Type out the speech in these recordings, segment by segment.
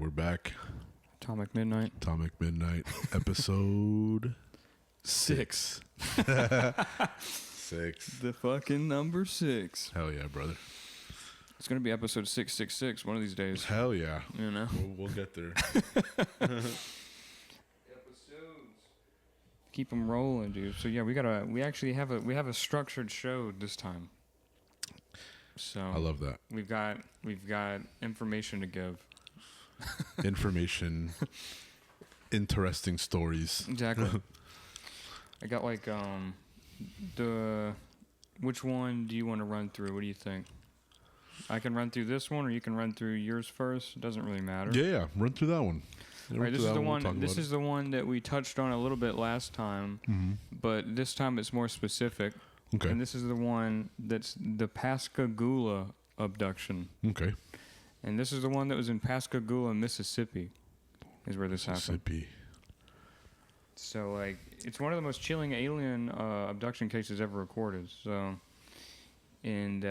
we're back. Atomic Midnight. Atomic Midnight, episode 6. 6. The fucking number 6. Hell yeah, brother. It's going to be episode 666 one of these days. Hell yeah. You know? We'll get there. Episodes. Keep them rolling, dude. So yeah, we have a structured show this time. So I love that. We've got information to give. Information, interesting stories. Exactly. I got like which one do you want to run through? What do you think? I can run through this one, or you can run through yours first. It doesn't really matter. Yeah. Run through that one. All right, this is the one. This is the one that we touched on a little bit last time, but this time it's more specific. Okay. And this is the one that's the Pascagoula abduction. Okay. And this is the one that was in Pascagoula, Mississippi, is where this happened. Mississippi. So, like, it's one of the most chilling alien abduction cases ever recorded. So, and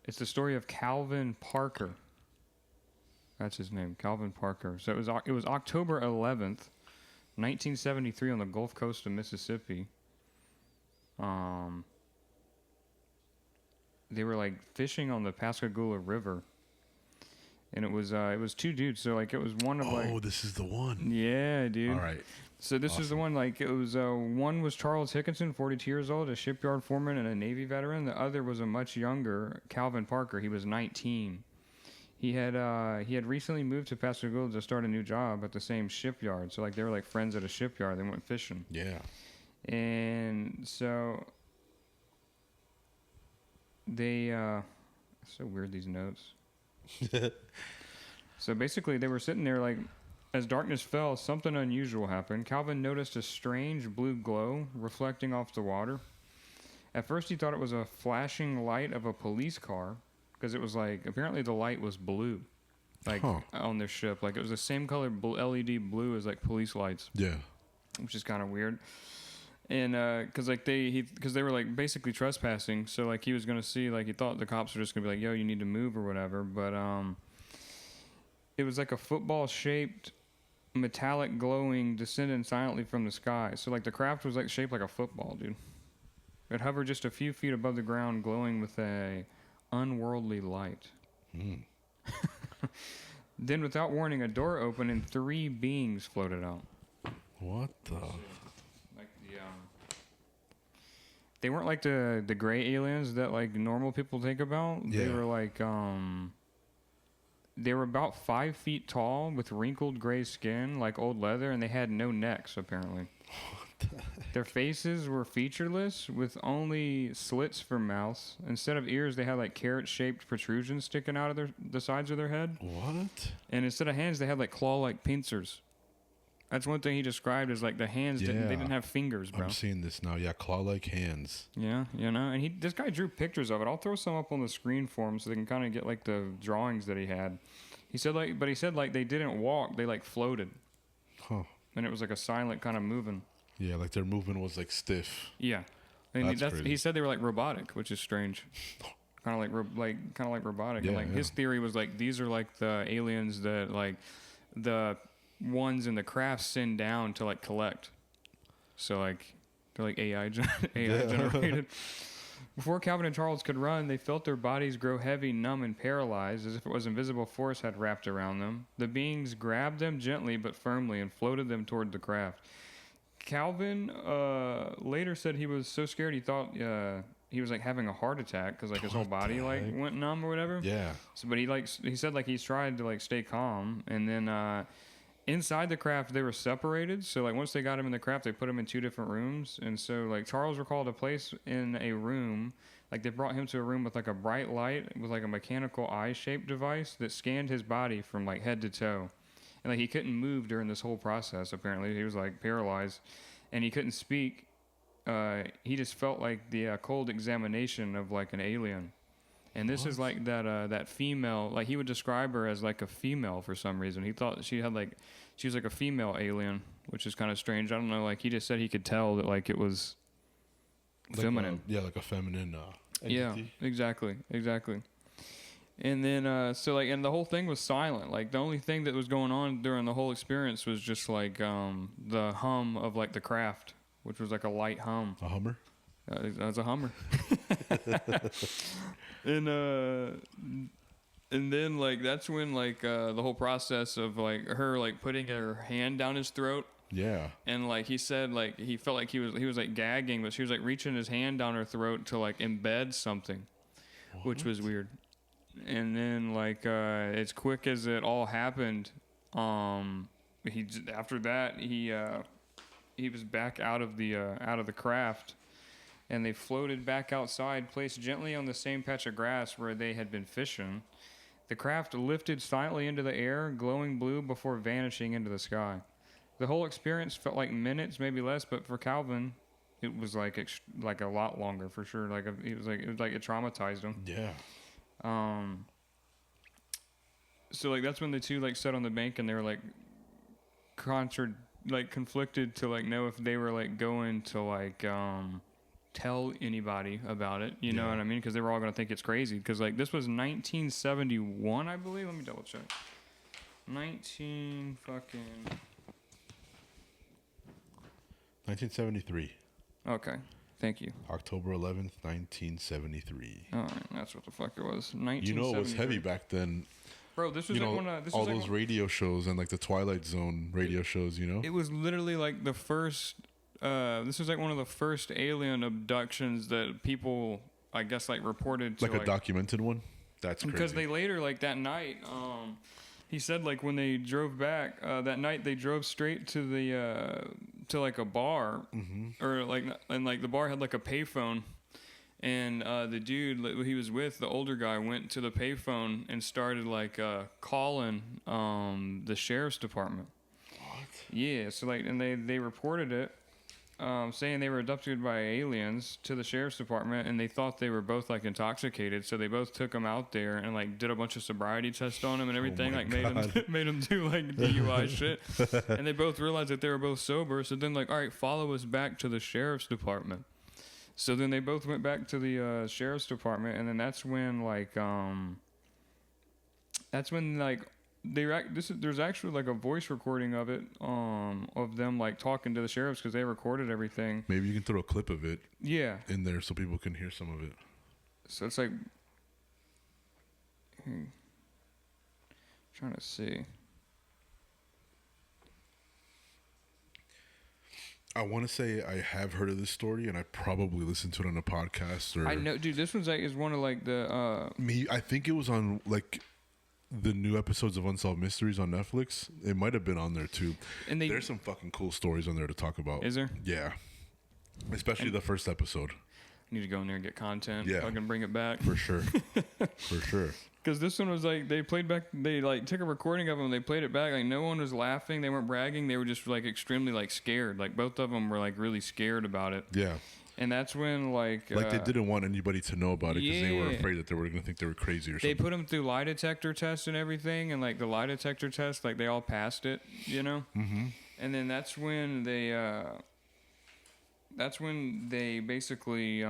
it's the story of Calvin Parker. That's his name, Calvin Parker. So it was October 11th, 1973, on the Gulf Coast of Mississippi. They were like fishing on the Pascagoula River. And it was two dudes, so like it was one of like... Oh, this is the one. Yeah, dude. All right. So this is the one, like, it was, one was Charles Hickinson, 42 years old, a shipyard foreman and a Navy veteran. The other was a much younger Calvin Parker. He was 19. He had recently moved to Pascagoula to start a new job at the same shipyard. So, like, they were, like, friends at a shipyard. They went fishing. Yeah. And so they, so weird, these notes. So basically they were sitting there, like, as darkness fell, something unusual happened. Calvin noticed a strange blue glow reflecting off the water. At first he thought it was a flashing light of a police car, because it was like, apparently the light was blue, like on their ship, like it was the same color LED blue as like police lights. Yeah. Which is kind of weird. And because like they were like basically trespassing, so like he was gonna see, like he thought the cops were just gonna be like, yo, you need to move or whatever, but it was like a football shaped metallic glowing descending silently from the sky. So like the craft was like shaped like a football, dude. It hovered just a few feet above the ground, glowing with a unworldly light. Then without warning, a door opened and 3 beings floated out. What the... They weren't like the gray aliens that like normal people think about. Yeah. They were like they were about 5 feet tall with wrinkled gray skin like old leather, and they had no necks apparently. Their faces were featureless with only slits for mouths. Instead of ears, they had like carrot-shaped protrusions sticking out of the sides of their head. What? And instead of hands, they had like claw-like pincers. That's one thing he described as like the hands didn't have fingers, bro. I'm seeing this now. Yeah, claw-like hands. Yeah, you know, and this guy drew pictures of it. I'll throw some up on the screen for him so they can kind of get like the drawings that he had. He said like they didn't walk, they like floated. Huh. And it was like a silent kind of moving. Yeah, like their movement was like stiff. Yeah. And That's crazy. He said they were like robotic, which is strange. Kind of like robotic. Yeah, And like his theory was like these are like the aliens that like the ones in the craft send down to like collect. So like they're like AI generated. Before Calvin and Charles could run, they felt their bodies grow heavy, numb, and paralyzed, as if it was invisible force had wrapped around them. The beings grabbed them gently but firmly and floated them toward the craft. Calvin later said he was so scared he thought he was like having a heart attack because like his whole body like went numb or whatever. Yeah. So, but he said like he's tried to like stay calm, and then inside the craft they were separated. So like once they got him in the craft, they put him in 2 different rooms, and so like Charles recalled a place in a room, like they brought him to a room with like a bright light with like a mechanical eye-shaped device that scanned his body from like head to toe. And like he couldn't move during this whole process. Apparently, he was like paralyzed, and he couldn't speak. He just felt like the cold examination of like an alien. And this is like that female. Like he would describe her as like a female for some reason. He thought she was like a female alien, which is kind of strange. I don't know. Like he just said he could tell that like it was like feminine. Like a feminine. Entity. Yeah, exactly. And then, so like, and the whole thing was silent. Like, the only thing that was going on during the whole experience was just like the hum of like the craft, which was like a light hum. A Hummer? That's a Hummer. And then like that's when like the whole process of like her like putting her hand down his throat. Yeah. And like he said, like he felt like he was like gagging, but she was like reaching his hand down her throat to like embed something, which was weird. And then like as quick as it all happened, he after that he was back out of the craft, and they floated back outside, placed gently on the same patch of grass where they had been fishing. The craft lifted silently into the air, glowing blue before vanishing into the sky. The whole experience felt like minutes, maybe less, but for Calvin, it was like a lot longer for sure. Like it was like it traumatized him. Yeah. So like that's when the two like sat on the bank and they were like conflicted to like know if they were like going to like tell anybody about it. You know what I mean? Because they were all gonna think it's crazy. Because like this was 1971, I believe. Let me double check. 1973. Okay. Thank you. October 11th, 1973. All right, that's what the fuck it was. 1973. You know it was heavy back then. Bro, this was You like know, one of all those radio shows and like the Twilight Zone radio shows, you know? It was literally like the first. This was like one of the first alien abductions that people, I guess, like reported to. Like a documented one? That's crazy. Because they later, like that night, he said like when they drove back that night, they drove straight to the to like a bar, or like, and like the bar had like a payphone. And the dude he was with, the older guy, went to the payphone and started like calling the sheriff's department. What? Yeah, so like, and they reported it, saying they were abducted by aliens to the sheriff's department, and they thought they were both like intoxicated, so they both took them out there and like did a bunch of sobriety tests on him and everything, like made them do like DUI shit, and they both realized that they were both sober. So then like, all right, follow us back to the sheriff's department. So then they both went back to the sheriff's department, and then that's when there's actually like a voice recording of it, of them like talking to the sheriffs because they recorded everything. Maybe you can throw a clip of it in there so people can hear some of it. So it's like, trying to see. I want to say I have heard of this story, and I probably listened to it on a podcast. Or I know, dude. This one's like is one of like the. I think it was on like the new episodes of Unsolved Mysteries on Netflix. It might have been on there too. And there's some fucking cool stories on there to talk about. Is there? Yeah, especially the first episode. I need to go in there and get content. Yeah, I can bring it back for sure. For sure. Because this one was like, they like took a recording of them, they played it back, like no one was laughing, they weren't bragging, they were just like extremely like scared, like both of them were like really scared about it. Yeah. And that's when like they didn't want anybody to know about it because they were afraid that they were going to think they were crazy or something. They put them through lie detector tests and everything, and like the lie detector test, like they all passed it, you know? Mm-hmm. And then that's when they basically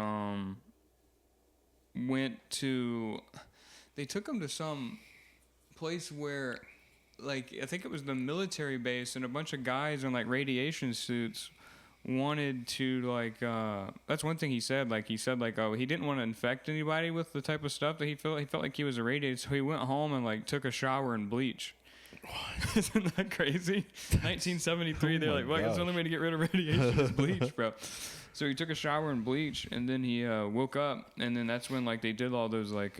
they took them to some place where, like, I think it was the military base, and a bunch of guys in like radiation suits wanted to like. That's one thing he said. Like he said, like, oh, he didn't want to infect anybody with the type of stuff that he felt. He felt like he was irradiated, so he went home and like took a shower in bleach. What? Isn't that crazy? 1973. They're like, well, it's the only way to get rid of radiation is bleach, bro. So he took a shower in bleach, and then he woke up, and then that's when like they did all those like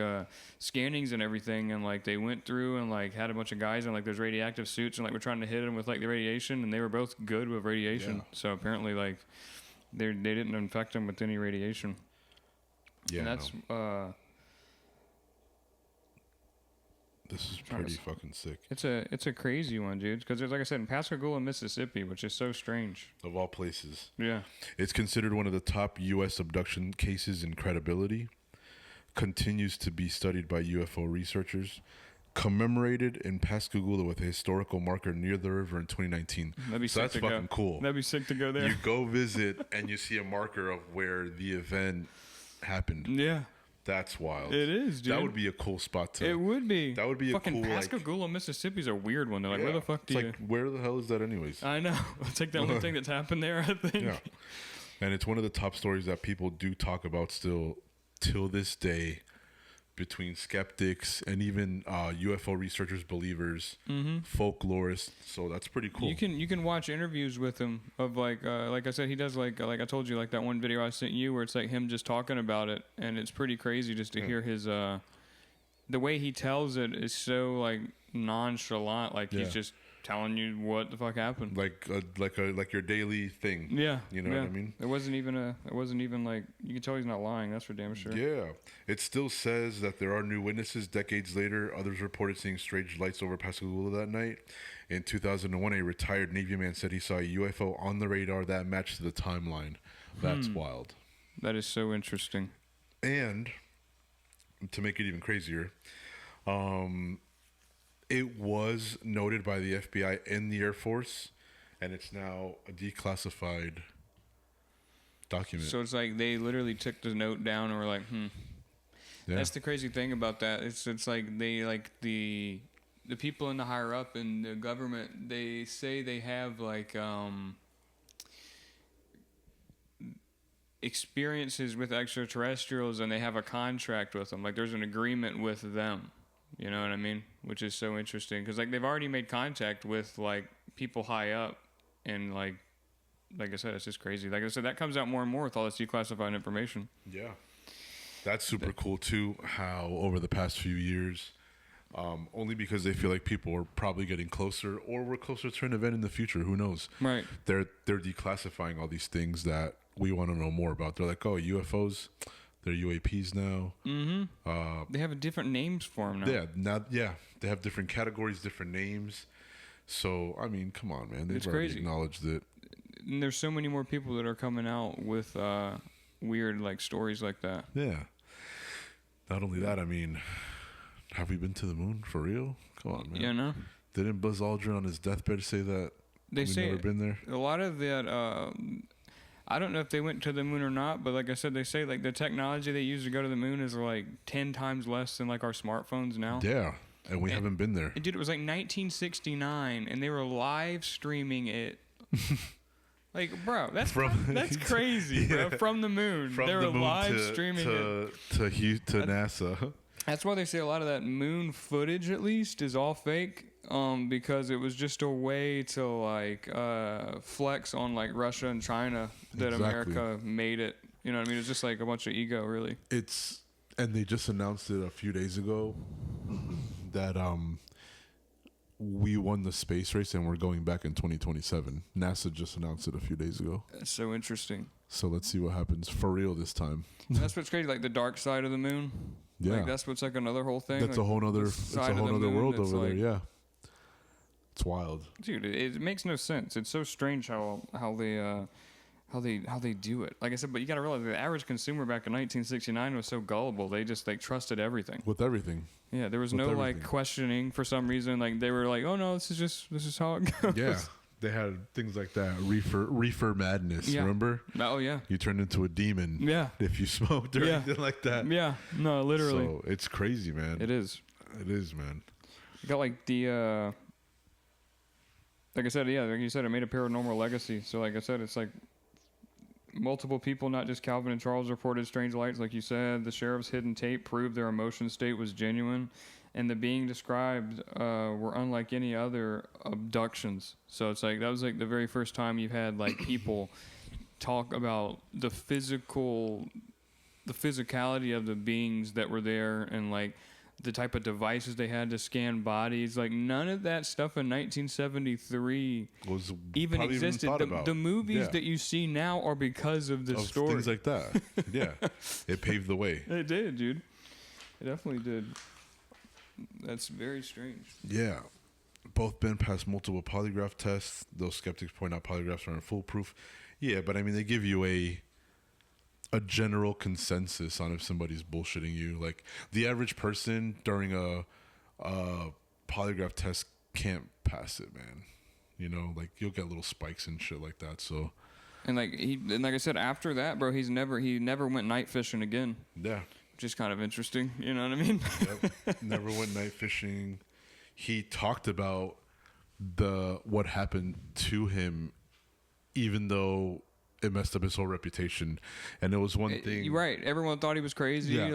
scannings and everything, and like they went through and like had a bunch of guys in like those radioactive suits, and like were trying to hit them with like the radiation, and they were both good with radiation. Yeah. So apparently like they didn't infect them with any radiation. Yeah, and that's this is pretty fucking sick. It's a crazy one, dude. Because there's, like I said, in Pascagoula, Mississippi, which is so strange. Of all places. Yeah. It's considered one of the top U.S. abduction cases in credibility. Continues to be studied by UFO researchers. Commemorated in Pascagoula with a historical marker near the river in 2019. That'd be so sick that's fucking cool. That'd be sick to go there. You go visit and you see a marker of where the event happened. Yeah. That's wild. It is, dude. That would be a cool spot to. It would be. That would be a fucking cool, Pascagoula, Mississippi's a weird one. They're like, where the fuck do it's you? like, where the hell is that, anyways? I know. It's like the only thing that's happened there, I think. Yeah, and it's one of the top stories that people do talk about still till this day, between skeptics and even UFO researchers, believers, folklorists. So that's pretty cool. You can watch interviews with him of like I said, he does like I told you, like that one video I sent you where it's like him just talking about it, and it's pretty crazy just to hear his the way he tells it is so like nonchalant, like he's just telling you what the fuck happened, like your daily thing. Yeah, you know what I mean. It wasn't even like, you can tell he's not lying. That's for damn sure. Yeah, it still says that there are new witnesses. Decades later, others reported seeing strange lights over Pascagoula that night. In 2001, a retired Navy man said he saw a UFO on the radar that matched the timeline. That's wild. That is so interesting. And to make it even crazier, it was noted by the FBI and the Air Force, and it's now a declassified document. So it's like they literally took the note down and were like, Yeah. That's the crazy thing about that. It's like they, like the people in the higher up in the government, they say they have like experiences with extraterrestrials, and they have a contract with them. Like there's an agreement with them. You know what I mean? Which is so interesting, because like they've already made contact with like people high up, and like I said, it's just crazy. Like I said, that comes out more and more with all this declassified information. Yeah, that's super cool too. How over the past few years, only because they feel like people are probably getting closer, or we're closer to an event in the future. Who knows? Right. They're declassifying all these things that we want to know more about. They're like, oh, UFOs. They're UAPs now. They have different names for them now. They have different categories, different names. So I mean, come on, man. They've It's already crazy. acknowledged it. And there's so many more people that are coming out with weird like stories like that. Yeah. Not only that, I mean, have we been to the moon for real? Come on, man. You know? Didn't Buzz Aldrin on his deathbed say that we've never been there? A lot of that. I don't know if they went to the moon or not, but like I said, they say like the technology they use to go to the moon is like 10 times less than like our smartphones now. Yeah, and we haven't been there. Dude, it was like 1969, and they were live streaming it. Like, bro, that's crazy, bro. From the moon, they were live streaming it to NASA. That's why they say a lot of that moon footage, at least, is all fake. Because it was just a way to like flex on like Russia and China that America made it. You know what I mean? It's just like a bunch of ego, really. And they just announced it a few days ago that we won the space race and we're going back in 2027. NASA just announced it a few days ago. That's so interesting. So let's see what happens for real this time. That's what's crazy, like the dark side of the moon. Yeah, like that's what's like another whole thing. That's like a whole nother. It's a whole other world over there. Yeah. It's wild, dude. It makes no sense. It's so strange how they do it. Like I said, but you got to realize the average consumer back in 1969 was so gullible. They just like trusted everything. With everything. Yeah, there was no like questioning for some reason. Like they were like, oh no, this is how it goes. Yeah, they had things like that. Reefer madness. Yeah. Remember? Oh yeah. You turned into a demon. Yeah. If you smoked or anything like that. Yeah. No, literally. So it's crazy, man. It is. It is, man. You got like the. Like I said, yeah, like you said, it made a paranormal legacy. So, like I said, it's like multiple people, not just Calvin and Charles, reported strange lights. Like you said, the sheriff's hidden tape proved their emotion state was genuine, and the being described were unlike any other abductions. So it's like that was like the very first time you've had like people talk about the physicality of the beings that were there, and like the type of devices they had to scan bodies. Like none of that stuff in 1973 was even existed. The movies that you see now are because of this story. Things like that. Yeah. It paved the way. It did, dude. It definitely did. That's very strange. Yeah. Both been past multiple polygraph tests. Those skeptics point out polygraphs aren't foolproof. Yeah, but I mean, they give you a general consensus on if somebody's bullshitting you. Like the average person during a polygraph test can't pass it, man. You know, like you'll get little spikes and shit like that. So, and like I said, after that, bro, he never went night fishing again. Yeah. which is kind of interesting. You know what I mean? Yep. Never went night fishing. He talked about what happened to him, even though it messed up his whole reputation. And it was one thing. You're right. Everyone thought he was crazy. Yeah.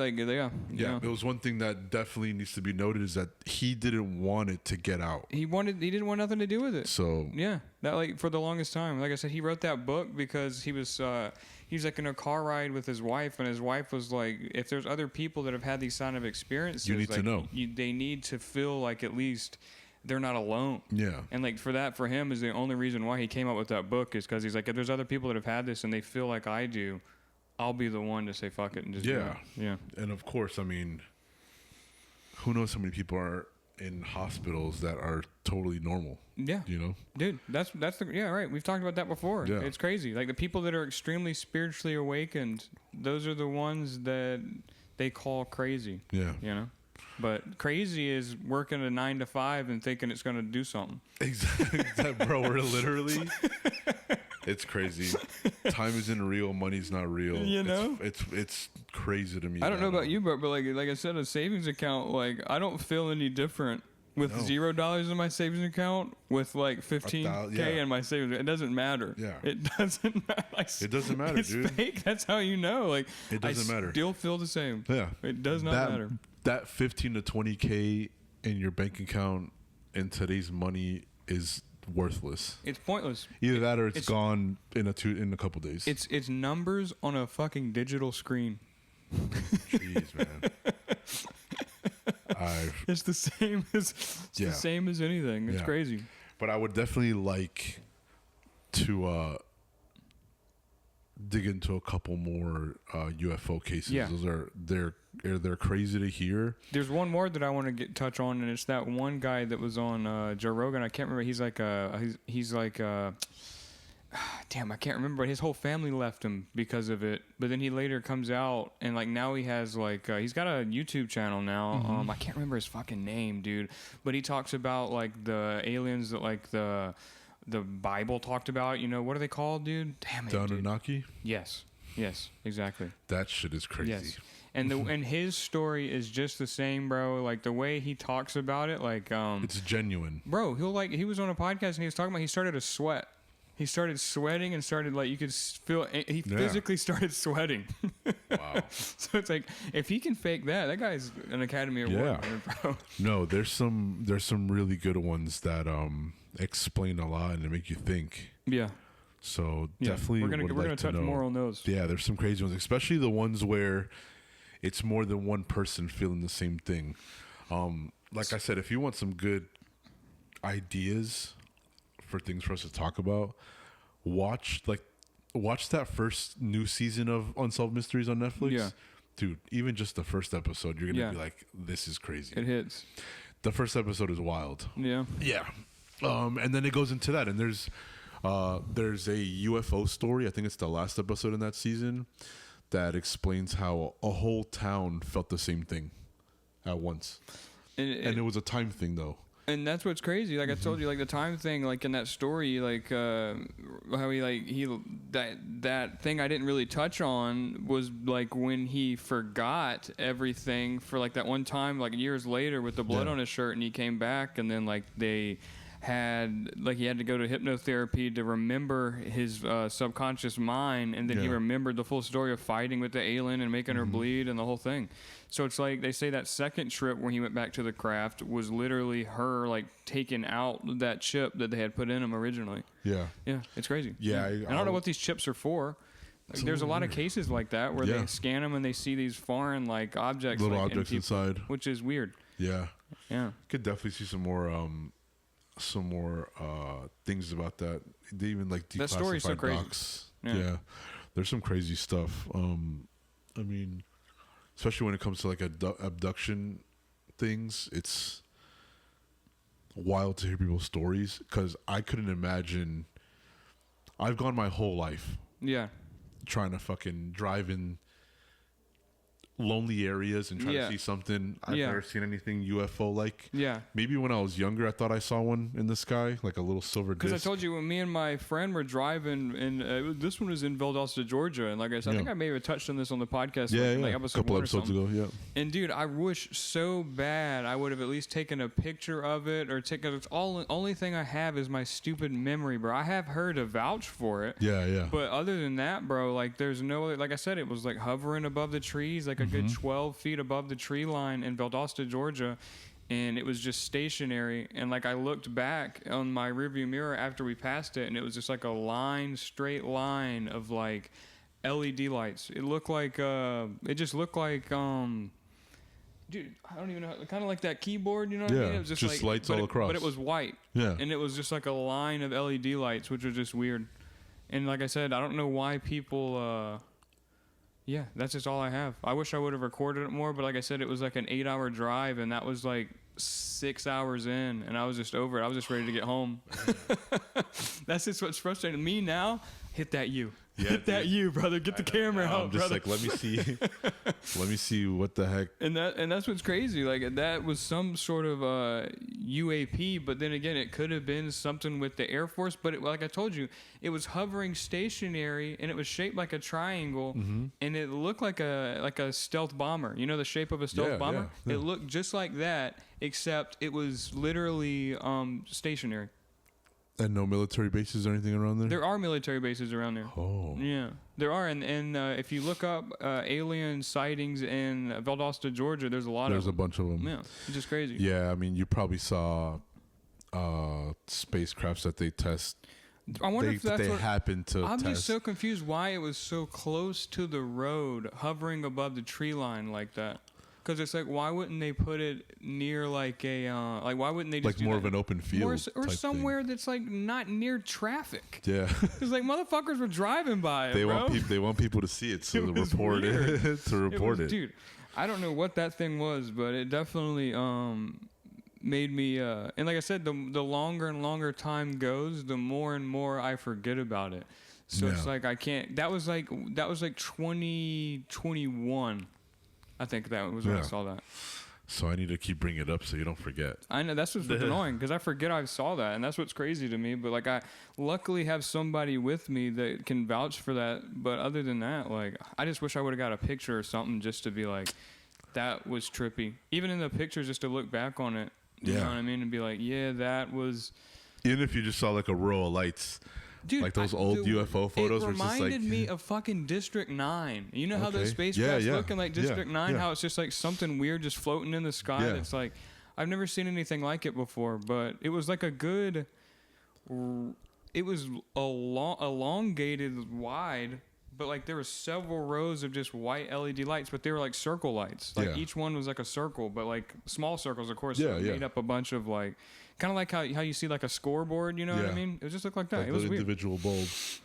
Yeah. It was one thing that definitely needs to be noted is that he didn't want it to get out. He didn't want nothing to do with it. So yeah, that like for the longest time. Like I said, he wrote that book because he was like in a car ride with his wife, and his wife was like, if there's other people that have had these kind of experiences, you need like, to know. They need to feel like at least they're not alone. Yeah. And like for him is the only reason why he came up with that book is because he's like, if there's other people that have had this and they feel like I do, I'll be the one to say fuck it and just do it. Yeah. And of course, I mean, who knows how many people are in hospitals that are totally normal. Yeah. You know? Dude, that's right. We've talked about that before. Yeah. It's crazy. Like the people that are extremely spiritually awakened, those are the ones that they call crazy. Yeah. You know? But crazy is working a 9 to 5 and thinking it's going to do something. Exactly. Bro, we're literally... It's crazy. Time isn't real. Money's not real. You know? It's crazy to me. I don't know about you, but like I said, a savings account, like I don't feel any different with $0 in my savings account with like 15K in my savings. It doesn't matter. Yeah. It doesn't matter. It doesn't matter, it's dude. fake. That's how you know. Like it doesn't matter. Still feel the same. Yeah. It does not matter. That 15 to 20K in your bank account in today's money is worthless. It's pointless. Either that or it's gone in a couple days. It's numbers on a fucking digital screen. Jeez, man. It's the same as the same as anything. It's crazy. But I would definitely like to dig into a couple more UFO cases. Yeah. They're crazy to hear. There's one more that I want to touch on, and it's that one guy that was on Joe Rogan. I can't remember. He's like damn, I can't remember. But his whole family left him because of it. But then he later comes out and like now he has like he's got a YouTube channel now. Mm-hmm. I can't remember his fucking name, dude. But he talks about like the aliens that like the Bible talked about. You know, what are they called, dude? Damn it, the Anunnaki? Yes, exactly. That shit is crazy. Yes. And his story is just the same, bro. Like the way he talks about it, like it's genuine. Bro, he was on a podcast and he was talking about he started to sweat. He started sweating and started like you could feel he physically started sweating. Wow. So it's like if he can fake that guy's an Academy Award winner, bro. No, there's some really good ones that explain a lot and they make you think. Yeah. So definitely we're gonna touch more on those. Yeah, there's some crazy ones, especially the ones where it's more than one person feeling the same thing. Like I said, if you want some good ideas for things for us to talk about, watch that first new season of Unsolved Mysteries on Netflix. Yeah. Dude, even just the first episode, you're gonna be like, this is crazy. It hits. The first episode is wild. Yeah. Yeah. And then it goes into that, and there's a UFO story. I think it's the last episode in that season that explains how a whole town felt the same thing at once. And it was a time thing, though. And that's what's crazy. Like I told you, like the time thing, like in that story, like how that thing I didn't really touch on was like when he forgot everything for like that one time, like years later with the blood on his shirt, and he came back, and then like he had to go to hypnotherapy to remember his subconscious mind, and then he remembered the full story of fighting with the alien and making her bleed and the whole thing. So it's like they say that second trip when he went back to the craft was literally her like taking out that chip that they had put in him originally. Yeah, it's crazy. Yeah, I don't know what these chips are for. Like, there's a lot of cases like that where they scan them and they see these foreign like objects, little like, objects inside, which is weird. Yeah. Could definitely see some more things about that. They even like declassified that story's so crazy. docs. Yeah, there's some crazy stuff. I mean, especially when it comes to like abduction things, it's wild to hear people's stories because I couldn't imagine. I've gone my whole life, trying to fucking drive in lonely areas and try Yeah. to see something. I've Yeah. never seen anything UFO like. Yeah. Maybe when I was younger, I thought I saw one in the sky, like a little silver disc. Because I told you when me and my friend were driving, and this one was in Valdosta, Georgia, and like I said, I think I may have touched on this on the podcast, like a episode couple one or episodes something. ago. Yeah. And dude, I wish so bad I would have at least taken a picture of it or taken. It's only thing I have is my stupid memory, bro. I have her to vouch for it. Yeah, yeah. But other than that, bro, like there's no, like I said, it was like hovering above the trees, like a good 12 feet above the tree line in Valdosta, Georgia. And it was just stationary. And like I looked back on my rearview mirror after we passed it, and it was just like a straight line of like LED lights. It looked like, it just looked like, dude, I don't even know, kind of like that keyboard, you know what I mean? It was just like, lights all across. But it was white. Yeah. And it was just like a line of LED lights, which was just weird. And like I said, I don't know why people, yeah, that's just all I have. I wish I would have recorded it more, but like I said, it was like an 8-hour drive, and that was like 6 hours in, and I was just over it. I was just ready to get home. That's just what's frustrating me now. Hit that you. Yeah, Hit that you, brother. Get the camera out, I'm just brother. like, let me see what the heck. And that's what's crazy. Like that was some sort of UAP, but then again, it could have been something with the Air Force. But like I told you, it was hovering stationary, and it was shaped like a triangle, and it looked like a stealth bomber. You know the shape of a stealth bomber? Yeah. It looked just like that, except it was literally stationary. And no military bases or anything around there? There are military bases around there. Oh. Yeah, there are. And if you look up alien sightings in Valdosta, Georgia, there's a lot of them. There's a bunch of them. Yeah, it's just crazy. Yeah, I mean, you probably saw spacecrafts that they test. I wonder if that's they what happen to I'm test. just so confused why it was so close to the road, hovering above the tree line like that. Because it's like, why wouldn't they put it near like a why wouldn't they just like more of an open field or type somewhere that's like not near traffic? thing. Yeah. Because like motherfuckers were driving by it, they bro. want people to see it, so It to was report weird. it. To report it. Dude, I don't know what that thing was, but it definitely made me and like I said, the longer and longer time goes, the more and more I forget about it. So it's like I can't. That was like 2021. I think that was when I saw that. So I need to keep bringing it up so you don't forget. I know that's what's annoying, because I forget I saw that, and that's what's crazy to me. But like I luckily have somebody with me that can vouch for that. But other than that, like I just wish I would have got a picture or something just to be like, that was trippy. Even in the pictures, just to look back on it. You know what I mean? And be like, yeah, that was. Even if you just saw like a row of lights. Dude, like those old UFO photos were it just like. reminded me of fucking District 9. You know how those Okay. spacecrafts Yeah. look in like District 9? Yeah. How it's just like something weird just floating in the sky. Yeah. It's like, I've never seen anything like it before, but it was like a good. It was elongated wide, but like there were several rows of just white LED lights, but they were like circle lights. Like each one was like a circle, but like small circles, of course. So it made up a bunch of like. Kind of like how you see like a scoreboard, you know what I mean? It just looked like that. Like it was weird. Individual bulbs.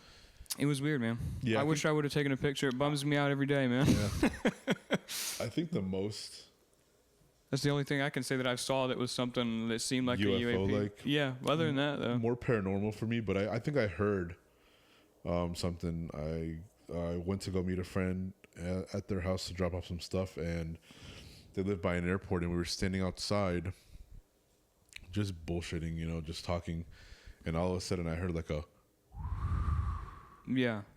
It was weird, man. Yeah, I wish I would have taken a picture. It bums me out every day, man. Yeah. I think the most. That's the only thing I can say that I saw that was something that seemed like UFO a UAP. like. Yeah. Other than that, though. More paranormal for me, but I think I heard something. I went to go meet a friend at their house to drop off some stuff, and they live by an airport, and we were standing outside. Just bullshitting, just talking, and all of a sudden I heard like a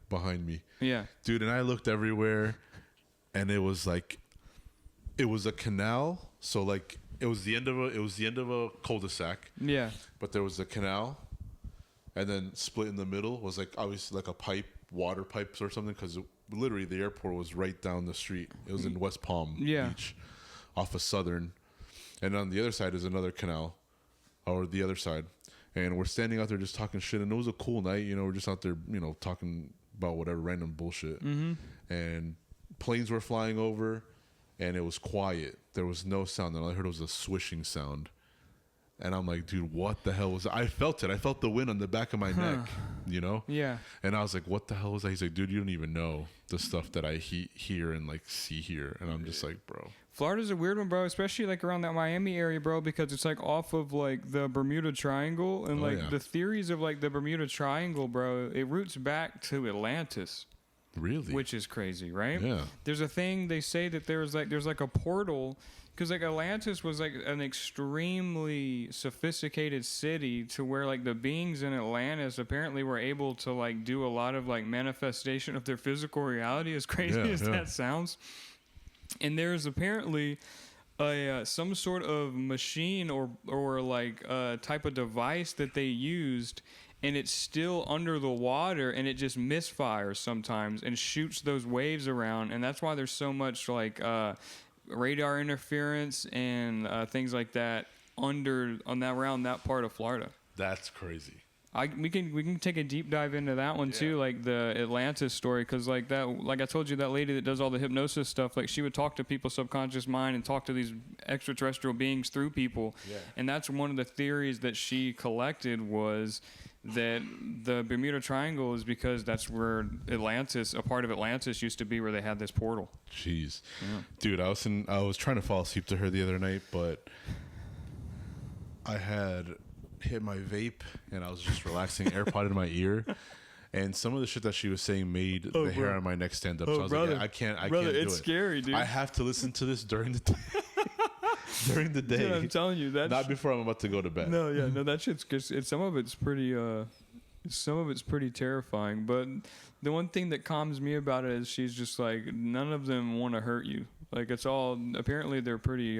behind me. Yeah. Dude, and I looked everywhere, and it was a canal. So like it was the end of a cul-de-sac. Yeah. But there was a canal, and then split in the middle was like obviously like a pipe, water pipes or something, because literally the airport was right down the street. It was in West Palm Beach, off of Southern, and on the other side is another canal. Or the other side, and we're standing out there just talking shit, and it was a cool night. We're just out there, talking about whatever random bullshit. And planes were flying over, and it was quiet. There was no sound, and all I heard was a swishing sound. And I'm like, dude, what the hell was that? I felt it. I felt the wind on the back of my neck, Yeah. And I was like, what the hell was that? He's like, dude, you don't even know the stuff that I hear and like see here. And I'm just like, bro. Florida's a weird one, bro, especially like around that Miami area, bro, because it's like off of like the Bermuda Triangle, and the theories of like the Bermuda Triangle, bro, it roots back to Atlantis. Really? which is crazy, right? Yeah. There's a thing they say that there's like a portal, because like Atlantis was like an extremely sophisticated city to where like the beings in Atlantis apparently were able to like do a lot of like manifestation of their physical reality, as crazy as that sounds. And there's apparently some sort of machine or like type of device that they used, and it's still under the water, and it just misfires sometimes and shoots those waves around, and that's why there's so much like radar interference and things like that around that part of Florida. That's crazy. We can take a deep dive into that one too, like the Atlantis story, because like I told you, that lady that does all the hypnosis stuff, like she would talk to people's subconscious mind and talk to these extraterrestrial beings through people, and that's one of the theories that she collected, was that the Bermuda Triangle is because that's where a part of Atlantis used to be, where they had this portal. Jeez, dude, I was trying to fall asleep to her the other night, but I had hit my vape and I was just relaxing, AirPod in my ear, and some of the shit that she was saying made the hair on my neck stand up. So I was like, I can't do it. It's scary, dude. I have to listen to this during the day. During the day. Dude, I'm telling you, that's not before I'm about to go to bed. No, that shit's good. Some of it's pretty terrifying. But the one thing that calms me about it is she's just like, none of them want to hurt you. Like, it's all, apparently they're pretty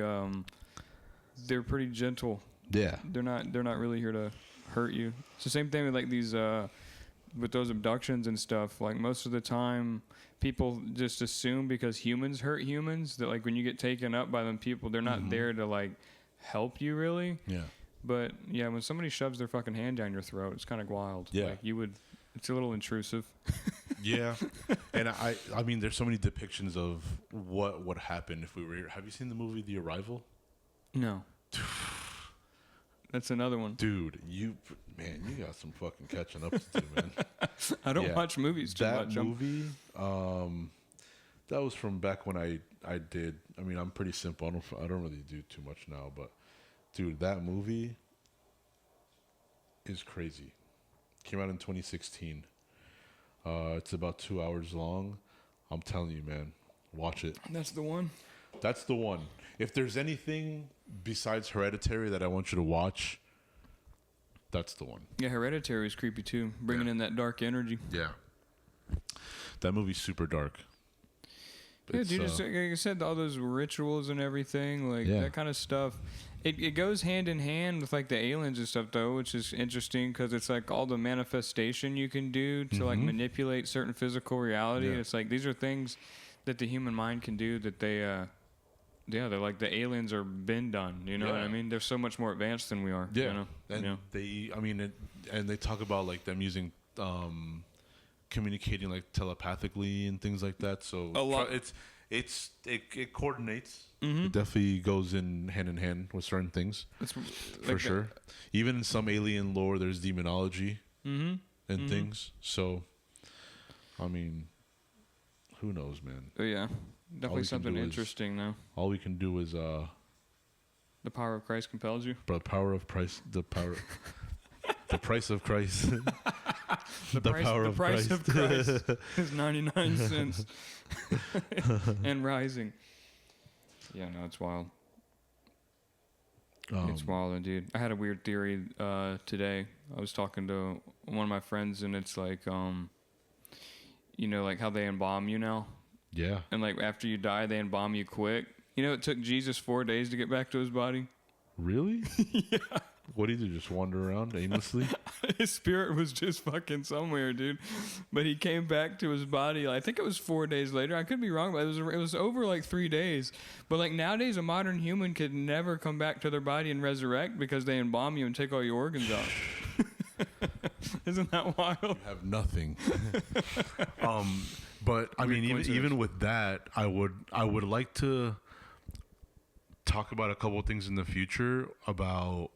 gentle. Yeah. They're not really here to hurt you. It's the same thing with like these with those abductions and stuff. Like, most of the time people just assume because humans hurt humans that like when you get taken up by them people, they're not there to like help you really. Yeah. But yeah, when somebody shoves their fucking hand down your throat, it's kind of wild. Yeah. Like it's a little intrusive. Yeah. And I mean, there's so many depictions of what would happen if we were here. Have you seen the movie The Arrival? No. That's another one. Dude, you got some fucking catching up to do, man. I don't watch movies too much. That movie, that was from back when I did. I mean, I'm pretty simple. I don't really do too much now, but dude, that movie is crazy. Came out in 2016. It's about 2 hours long. I'm telling you, man, watch it. That's the one. That's the one. If there's anything besides Hereditary that I want you to watch, that's the one. Yeah, Hereditary is creepy too, bringing in that dark energy. Yeah. That movie's super dark. Yeah, dude, like I said, all those rituals and everything, like that kind of stuff. It goes hand in hand with like the aliens and stuff though, which is interesting because it's like all the manifestation you can do to like manipulate certain physical reality. It's like these are things that the human mind can do that they're like the aliens are been done. You know what I mean? They're so much more advanced than we are. Yeah, you know? And and they talk about like them using communicating like telepathically and things like that. So a lot. It coordinates. It definitely goes in hand with certain things. For sure. Even in some alien lore, there's demonology and things. So, I mean, who knows, man? Oh, yeah. Definitely something interesting, though. All we can do is the power of Christ compels you. The power of Christ. The price of Christ. The price of Christ is 99 cents and rising. Yeah, no, it's wild. It's wild indeed. I had a weird theory today. I was talking to one of my friends, and it's like, like how they embalm you now. Yeah. And like after you die, they embalm you quick. You know, it took Jesus 4 days to get back to his body. Really? Yeah. What did he do? Just wander around aimlessly? His spirit was just fucking somewhere, dude. But he came back to his body. I think it was 4 days later. I could be wrong, but it was over like 3 days. But like nowadays, a modern human could never come back to their body and resurrect because they embalm you and take all your organs out. Isn't that wild? You have nothing. But I mean, even with that, I would like to talk about a couple of things in the future about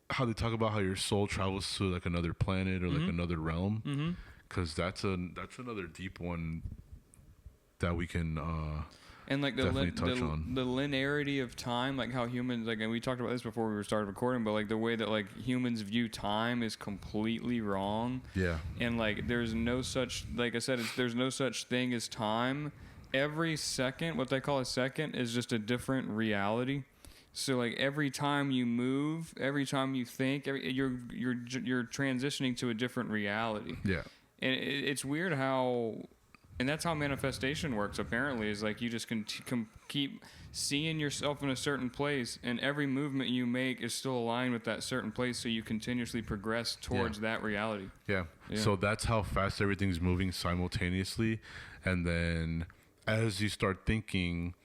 how they talk about how your soul travels to like another planet or like another realm, because that's another deep one that we can And like the definitely touch on. the linearity of time, like how humans, like, and we talked about this before we started recording, but like the way that like humans view time is completely wrong. Yeah. And like there's no such, like I said, there's no such thing as time. Every second, what they call a second, is just a different reality. So like every time you move, every time you think, you're transitioning to a different reality. Yeah. And it's weird how. And that's how manifestation works, apparently, is like you just can keep seeing yourself in a certain place, and every movement you make is still aligned with that certain place, so you continuously progress towards that reality. Yeah. So that's how fast everything's moving simultaneously. And then as you start thinking,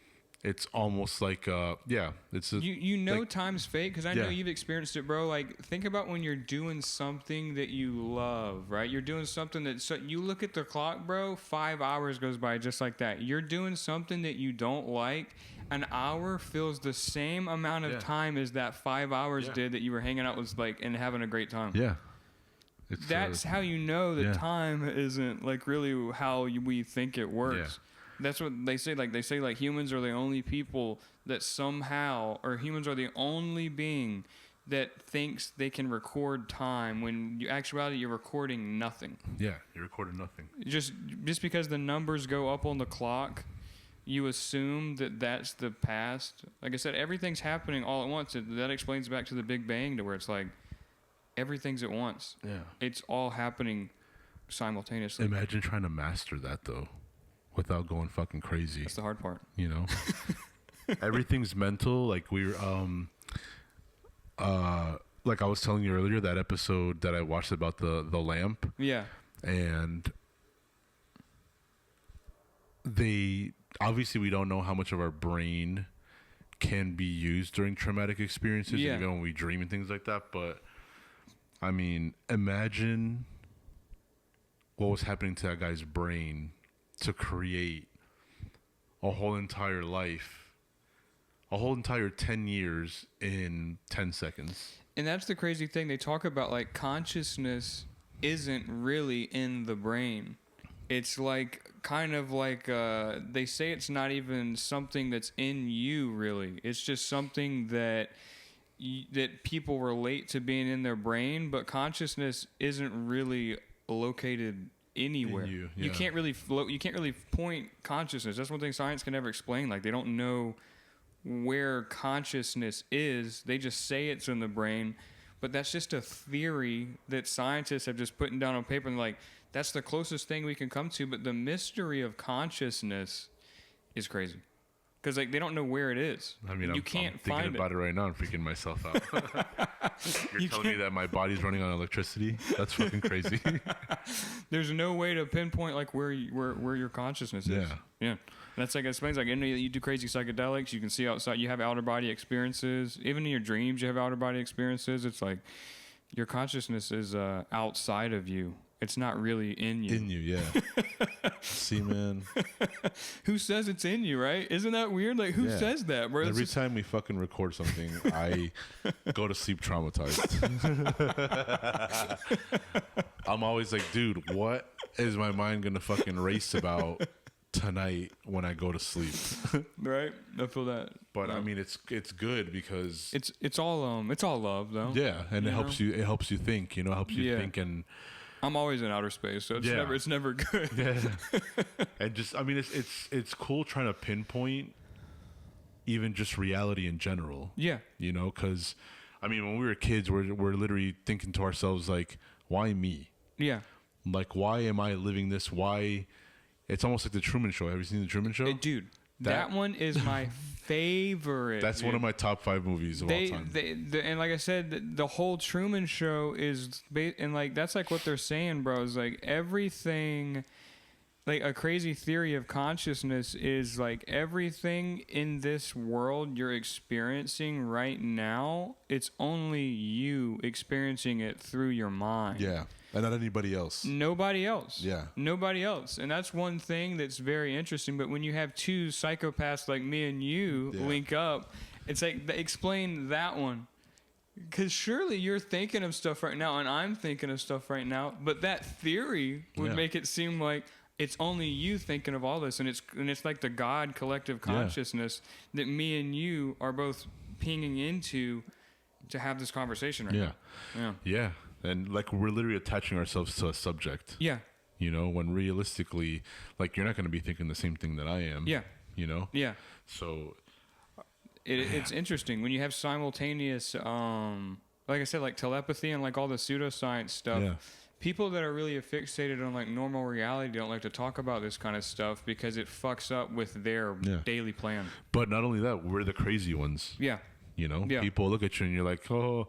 it's almost like, it's you know, like, time's fake, because I know you've experienced it, bro. Like, think about when you're doing something that you love, right? You're doing something that, so you look at the clock, bro, 5 hours goes by just like that. You're doing something that you don't like, an hour feels the same amount of time as that 5 hours did that you were hanging out with, like, and having a great time. Yeah. That's how you know that time isn't, like, really how we think it works. Yeah. That's what they say. Like, they say, like, humans are the only people that somehow, or humans are the only being that thinks they can record time, when in actuality you're recording nothing. Yeah, you're recording nothing. Just because the numbers go up on the clock, you assume that that's the past. Like I said, everything's happening all at once. That explains back to the Big Bang, to where it's like everything's at once. Yeah. It's all happening simultaneously. Imagine trying to master that, though, without going fucking crazy. That's the hard part. You know? Everything's mental. Like like I was telling you earlier, that episode that I watched about the lamp. Yeah. And obviously we don't know how much of our brain can be used during traumatic experiences, even when we dream and things like that. But I mean, imagine what was happening to that guy's brain to create a whole entire life, a whole entire 10 years in 10 seconds. And that's the crazy thing. They talk about, like, consciousness isn't really in the brain. It's like, kind of like, they say it's not even something that's in you, really. It's just something that that people relate to being in their brain, but consciousness isn't really located anywhere. You can't really you can't really point consciousness. That's one thing science can never explain. Like, they don't know where consciousness is. They just say it's in the brain, but that's just a theory that scientists have just put down on paper, and like, that's the closest thing we can come to. But the mystery of consciousness is crazy, because like, they don't know where it is. I mean, you can't I'm thinking find about it right now. I'm freaking myself out. You're telling me that my body's running on electricity? That's fucking crazy. There's no way to pinpoint like where your consciousness is. Yeah. And that's like, it explains, like, you do crazy psychedelics, you can see outside, you have outer body experiences, even in your dreams you have outer body experiences. It's like your consciousness is outside of you. It's not really in you. In you, yeah. See, man. Who says it's in you, right? Isn't that weird? Like, who says that, bro? Every time we fucking record something, I go to sleep traumatized. I'm always like, dude, what is my mind gonna fucking race about tonight when I go to sleep? Right? I feel that. But I mean, it's good because it's all love, though. Yeah, and it helps you think. You know, helps you think. And I'm always in outer space, so it's never good. Yeah. And just, I mean, it's cool trying to pinpoint even just reality in general. Yeah. You know, because I mean, when we were kids, we're literally thinking to ourselves like, why me? Yeah. Like, why am I living this? Why? It's almost like the Truman Show. Have you seen the Truman Show? Dude, that one is my favorite. That's one of my top 5 movies of all time. And like I said, the whole Truman Show is, and like, that's like what they're saying, bro. Is like everything, like a crazy theory of consciousness is like everything in this world you're experiencing right now, it's only you experiencing it through your mind. Yeah. And not anybody else. Nobody else. Yeah. Nobody else. And that's one thing that's very interesting. But when you have two psychopaths like me and you link up, it's like, explain that one. Because surely you're thinking of stuff right now, and I'm thinking of stuff right now. But that theory would make it seem like it's only you thinking of all this, and it's like the God collective consciousness that me and you are both pinging into to have this conversation right now. Yeah. And like we're literally attaching ourselves to a subject. Yeah. You know, when realistically, like you're not going to be thinking the same thing that I am. Yeah. You know? Yeah. So it's interesting when you have simultaneous, like I said, like telepathy and like all the pseudoscience stuff. Yeah. People that are really fixated on like normal reality don't like to talk about this kind of stuff because it fucks up with their daily plan. But not only that, we're the crazy ones. Yeah. You know, Yeah. people look at you and you're like, oh,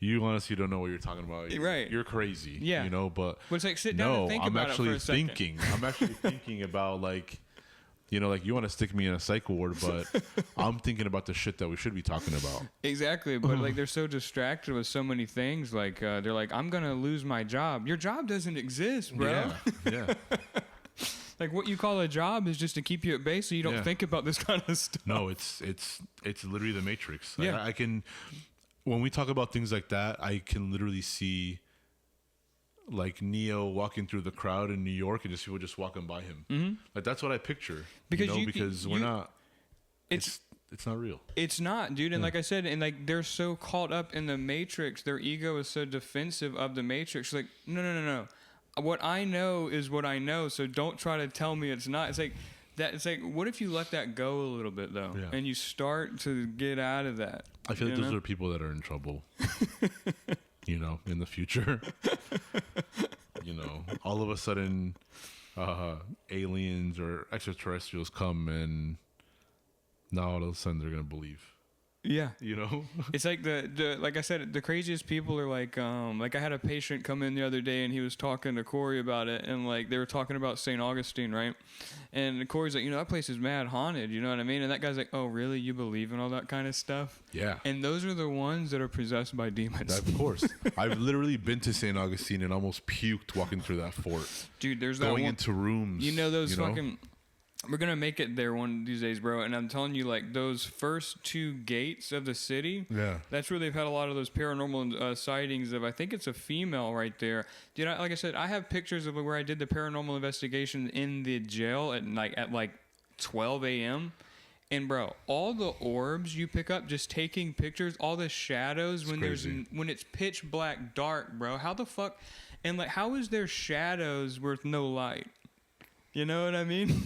you honestly don't know what you're talking about. Right. You're crazy. Yeah. You know, but it's like sit down and think about it for a second. I'm actually thinking about like, you know, like you want to stick me in a psych ward, but I'm thinking about the shit that we should be talking about. Exactly. But like they're so distracted with so many things. Like they're like, I'm going to lose my job. Your job doesn't exist, bro. Yeah. Like what you call a job is just to keep you at base so you don't think about this kind of stuff. No, it's literally the Matrix. Like, Yeah. I can, when we talk about things like that, I can literally see like Neo walking through the crowd in New York and just people just walking by him. Mm-hmm. Like that's what I picture. Because we're not. It's not real. It's not, dude. And like I said, and like they're so caught up in the Matrix, their ego is so defensive of the Matrix. Like, no. What I know is what I know, so don't try to tell me it's not. It's like that. It's like, what if you let that go a little bit though, and you start to get out of that? I feel like those are people that are in trouble. You know, in the future. You know, all of a sudden, aliens or extraterrestrials come, and now all of a sudden they're gonna believe. Yeah. You know? It's like the like I said, the craziest people are like I had a patient come in the other day and he was talking to Corey about it, and like they were talking about St. Augustine, right? And Corey's like, that place is mad haunted, you know what I mean? And that guy's like, oh really? You believe in all that kind of stuff? Yeah. And those are the ones that are possessed by demons. Of course. I've literally been to St. Augustine and almost puked walking through that fort. Dude, there's that going into rooms. You know those fucking we're going to make it there one of these days, bro. And I'm telling you, like, those first two gates of the city, that's where they've had a lot of those paranormal sightings of, I think it's a female right there. Dude, like I said, I have pictures of where I did the paranormal investigation in the jail at 12 a.m. And, bro, all the orbs you pick up just taking pictures, all the shadows when it's pitch black dark, bro. How the fuck? And, like, how is there shadows with no light? You know what I mean?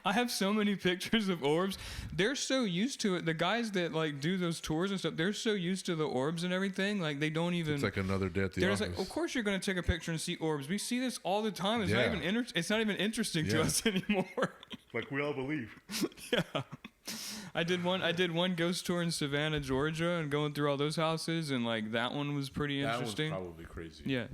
I have so many pictures of orbs. They're so used to it. The guys that like do those tours and stuff, they're so used to the orbs and everything. Like they don't even. It's like another day at the office. Like, of course you're going to take a picture and see orbs. We see this all the time. It's not even it's not even interesting to us anymore. Like we all believe. Yeah. I did one ghost tour in Savannah, Georgia, and going through all those houses, and like that one was pretty interesting. That was probably crazy. Yeah.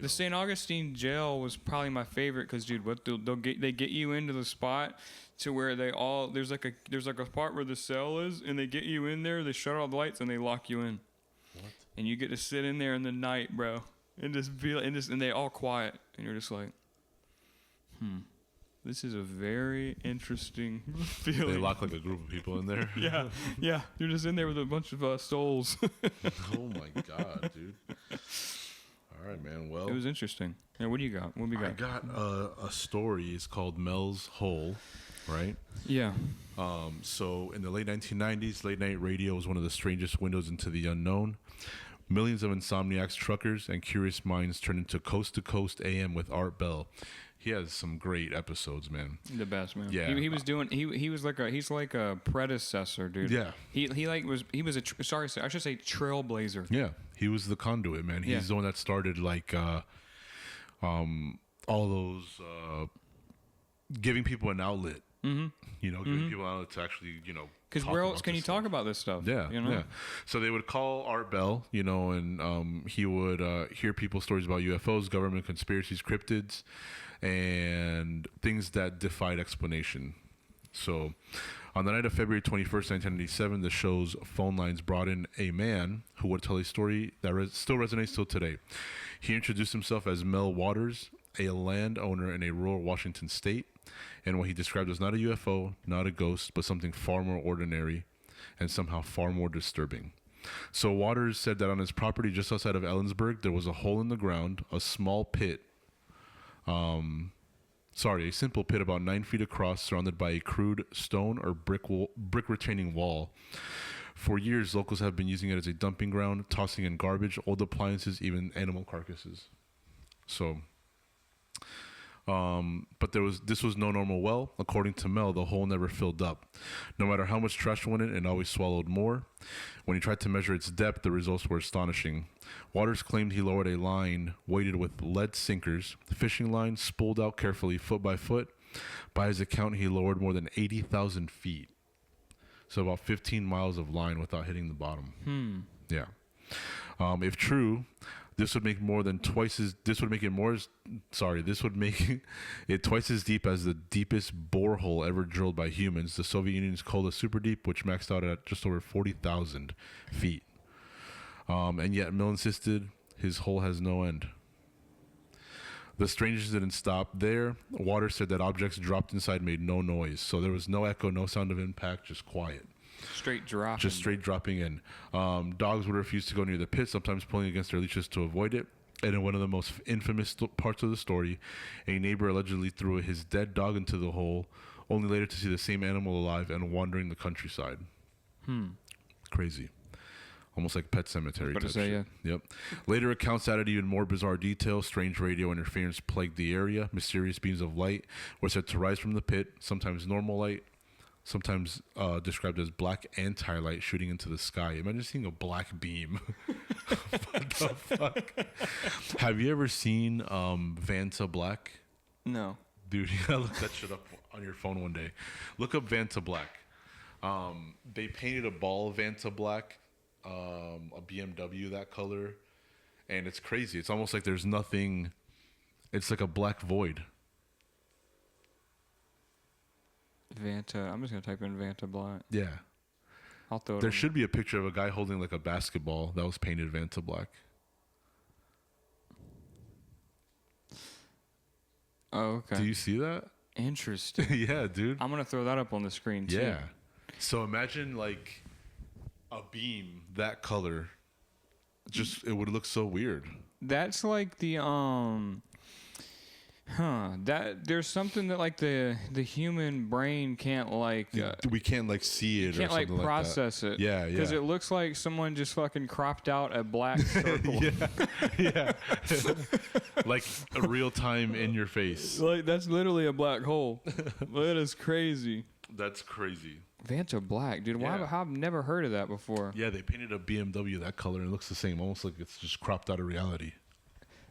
The St. Augustine jail was probably my favorite because, dude, what they get you into the spot to where there's like a part where the cell is, and they get you in there, they shut all the lights, and they lock you in. What? And you get to sit in there in the night, bro, and just be like, and they all quiet, and you're just like, this is a very interesting feeling. They lock like a group of people in there. yeah. You're just in there with a bunch of souls. Oh my god, dude. All right, man. Well, it was interesting. Yeah, what do you got? What we got? I got a story. It's called Mel's Hole, right? Yeah. So in the late 1990s, late night radio was one of the strangest windows into the unknown. Millions of insomniacs, truckers, and curious minds turned into Coast to Coast AM with Art Bell. He has some great episodes, man. The best, man. Yeah. He's like a predecessor, dude. Yeah. He was a trailblazer. Yeah. He was the conduit, man. He's the one that started like all those giving people an outlet. Mm-hmm. You know, giving people an outlet to actually, because where else can you talk about this stuff? Yeah, yeah. So they would call Art Bell, and he would hear people's stories about UFOs, government conspiracies, cryptids, and things that defied explanation. So on the night of February 21st, 1997, the show's phone lines brought in a man who would tell a story that still resonates till today. He introduced himself as Mel Waters, a landowner in a rural Washington state, and what he described was not a UFO, not a ghost, but something far more ordinary and somehow far more disturbing. So Waters said that on his property just outside of Ellensburg, there was a hole in the ground, a small pit, a simple pit about 9 feet across, surrounded by a crude stone or brick retaining wall. For years, locals have been using it as a dumping ground, tossing in garbage, old appliances, even animal carcasses. So, but this was no normal well. According to Mel, the hole never filled up. No matter how much trash went in, it always swallowed more. When he tried to measure its depth, the results were astonishing. Waters claimed he lowered a line weighted with lead sinkers, fishing lines spooled out carefully foot by foot. By his account, he lowered more than 80,000 feet. So about 15 miles of line without hitting the bottom. Yeah. If true, this would make it twice as deep as the deepest borehole ever drilled by humans. The Soviet Union's Kola Super Deep, which maxed out at just over 40,000 feet. And yet Mill insisted his hole has no end. The strangers didn't stop there. Water said that objects dropped inside made no noise. So there was no echo, no sound of impact, just quiet. Straight dropping. Just straight dropping in. Dogs would refuse to go near the pit, sometimes pulling against their leashes to avoid it. And in one of the most infamous parts of the story, a neighbor allegedly threw his dead dog into the hole, only later to see the same animal alive and wandering the countryside. Crazy. Almost like Pet Cemetery type shit. Yeah. Yep. Later accounts added even more bizarre details. Strange radio interference plagued the area. Mysterious beams of light were said to rise from the pit, sometimes normal light, sometimes described as black anti-light shooting into the sky. Imagine seeing a black beam. What the fuck? Have you ever seen Vanta Black? No. Dude, you gotta look that shit up on your phone one day. Look up Vanta Black. They painted a ball of Vanta Black, a BMW that color, and it's crazy. It's almost like there's nothing. It's like a black void. Vanta. I'm just gonna type in Vanta Black. Yeah. I'll throw it. There should be a picture of a guy holding like a basketball that was painted Vanta Black. Oh, okay. Do you see that? Interesting. Yeah, dude. I'm gonna throw that up on the screen too. Yeah. So imagine like a beam that color. Just it would look so weird. That's like the that there's something that like the human brain can't like we can't like see it can't or like something process like that. it. Yeah, Because it looks like someone just fucking cropped out a black circle. yeah. Like a real time in your face. Like that's literally a black hole. That is crazy. That's crazy. Vanta Black, dude. Why? Yeah. How I've never heard of that before. Yeah, they painted a BMW that color and it looks the same, almost like it's just cropped out of reality.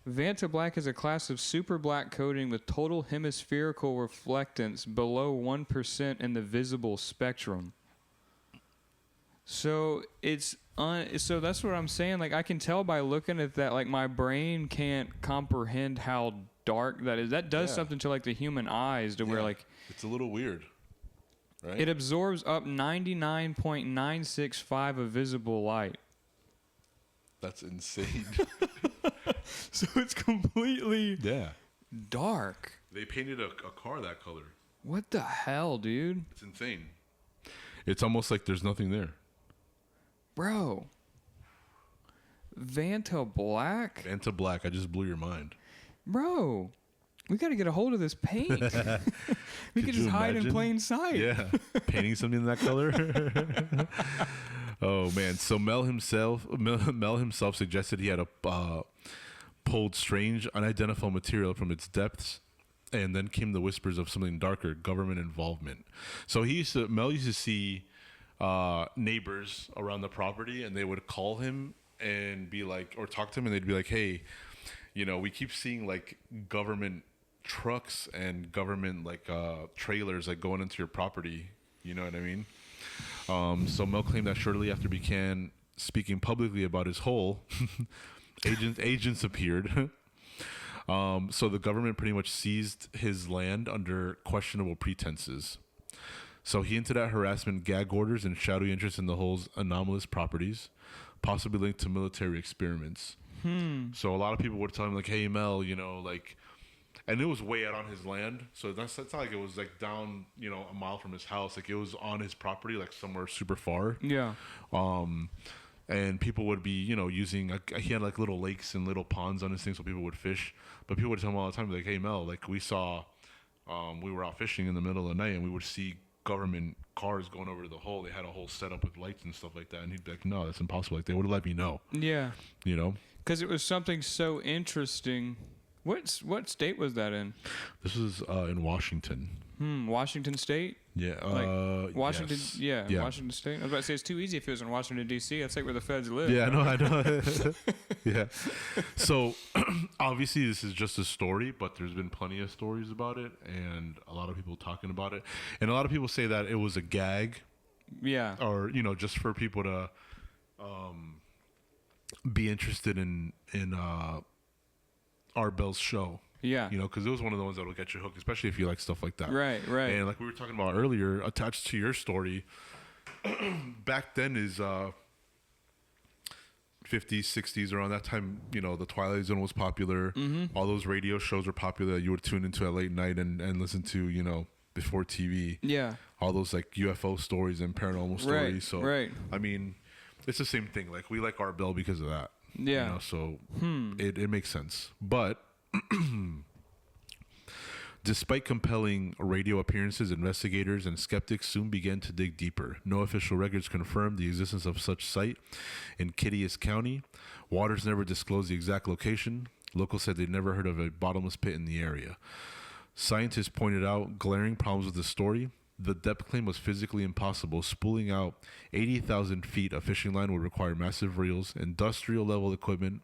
Vanta Black is a class of super black coating with total hemispherical reflectance below 1% in the visible spectrum. So it's so that's what I'm saying. Like I can tell by looking at that. Like my brain can't comprehend how dark that is. That does something to like the human eyes to where like it's a little weird, right? It absorbs up 99.965 of visible light. That's insane. So it's completely dark. They painted a car that color. What the hell, dude? It's insane. It's almost like there's nothing there. Bro. Vanta Black? Vanta Black, I just blew your mind. Bro. We got to get a hold of this paint. We could just hide in plain sight. Yeah. Painting something in that color. Oh man. So Mel himself suggested he had pulled strange unidentifiable material from its depths, and then came the whispers of something darker, government involvement. So Mel used to see neighbors around the property, and they would call him and be like, or talk to him, and they'd be like, hey, you know, we keep seeing like government trucks and government like trailers like going into your property. You know what I mean? So Mel claimed that shortly after began speaking publicly about his hole, agents appeared. So the government pretty much seized his land under questionable pretenses. So he hinted at harassment, gag orders, and shadowy interest in the hole's anomalous properties, possibly linked to military experiments. So a lot of people would tell him like, hey, Mel, you know, like, and it was way out on his land. So that's not like it was like down, you know, a mile from his house. Like it was on his property, like somewhere super far. Yeah. And people would be, you know, using, he had like little lakes and little ponds on his thing so people would fish. But people would tell him all the time, like, hey, Mel, like we saw we were out fishing in the middle of the night and we would see government cars going over the hole. They had a whole setup with lights and stuff like that. And he'd be like, no, that's impossible. Like, they would have let me know, Yeah. you know? Because it was something so interesting. What state was that in? This was in Washington. Washington State? Yeah. Washington, yes. yeah, Washington State. I was about to say it's too easy if it was in Washington, D.C. That's like where the feds live. Yeah, I know. Yeah. So, obviously, this is just a story, but there's been plenty of stories about it and a lot of people talking about it. And a lot of people say that it was a gag. Yeah. Or, just for people to be interested in Art Bell's show. Yeah. Because it was one of the ones that will get you hooked, especially if you like stuff like that. Right. And like we were talking about earlier, attached to your story, back then is 50s, 60s, around that time, the Twilight Zone was popular. Mm-hmm. All those radio shows were popular that you would tune into at late night and listen to, before TV. Yeah. All those like UFO stories and paranormal stories. Right. So, right. I mean, it's the same thing. Like, we like Art Bell because of that. Yeah. So it makes sense. But despite compelling radio appearances, investigators and skeptics soon began to dig deeper. No official records confirmed the existence of such site in Kittitas County. Waters never disclosed the exact location. Locals said they'd never heard of a bottomless pit in the area. Scientists pointed out glaring problems with the story. The depth claim was physically impossible. Spooling out 80,000 feet of fishing line would require massive reels, industrial-level equipment,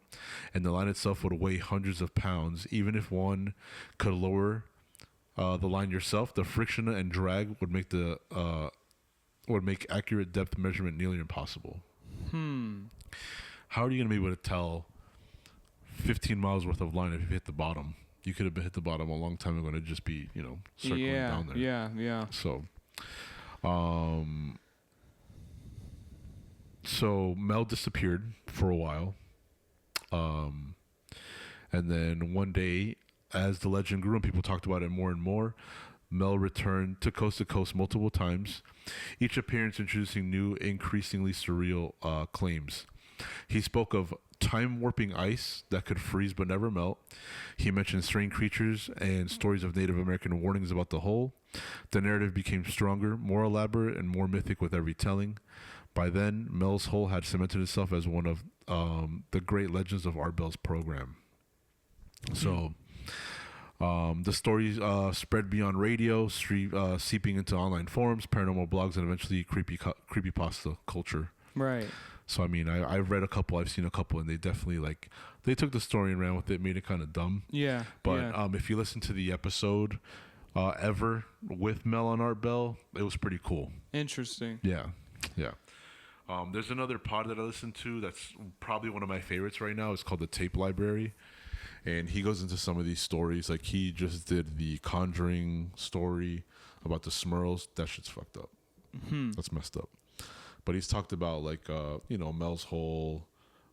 and the line itself would weigh hundreds of pounds. Even if one could lower the line yourself, the friction and drag would make accurate depth measurement nearly impossible. How are you going to be able to tell 15 miles worth of line if you hit the bottom? You could have hit the bottom a long time ago and it'd just be, circling down there. Yeah. So Mel disappeared for a while. And then one day, as the legend grew and people talked about it more and more, Mel returned to Coast multiple times, each appearance introducing new, increasingly surreal claims. He spoke of time warping ice that could freeze but never melt. He mentioned strange creatures and stories of Native American warnings about the hole. The narrative became stronger, more elaborate, and more mythic with every telling. By then, Mel's Hole had cemented itself as one of the great legends of Art Bell's program. So, the stories spread beyond radio, seeping into online forums, paranormal blogs, and eventually creepypasta culture. Right. So, I mean, I've read a couple, I've seen a couple, and they definitely, they took the story and ran with it, made it kind of dumb. Yeah. But if you listen to the episode ever with Mel and Art Bell, it was pretty cool. Interesting. Yeah. There's another pod that I listen to that's probably one of my favorites right now. It's called The Tape Library. And he goes into some of these stories. Like, he just did the Conjuring story about the Smurls. That shit's fucked up. That's messed up. But he's talked about, Mel's Hole,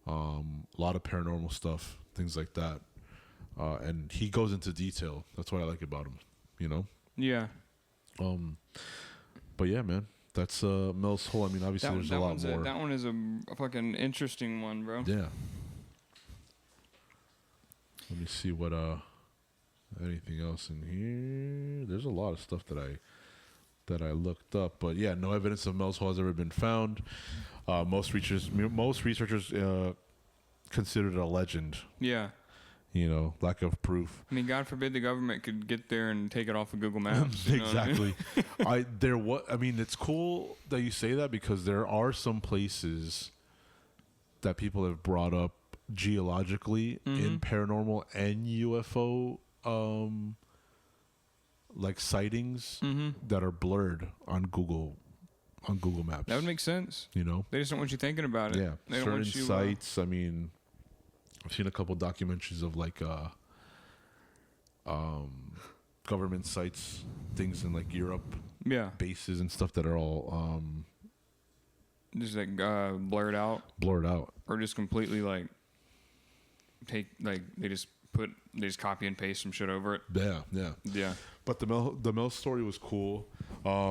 a lot of paranormal stuff, things like that. And he goes into detail. That's what I like about him, Yeah. But yeah, man, that's Mel's Hole. I mean, obviously there's a lot more. That one is a fucking interesting one, bro. Yeah. Let me see what anything else in here. There's a lot of stuff that I looked up, but yeah, no evidence of Mel's Hole has ever been found. Most researchers consider it a legend. Yeah. Lack of proof. I mean, God forbid the government could get there and take it off of Google Maps. Exactly. It's cool that you say that because there are some places that people have brought up geologically in paranormal and UFO sightings that are blurred on Google Maps. That would make sense. They just don't want you thinking about it. Yeah. They certain don't want you, sites. I've seen a couple documentaries of government sites, things in Europe, bases and stuff that are all just blurred out, or just completely they just copy and paste some shit over it. Yeah. But the Mel story was cool. But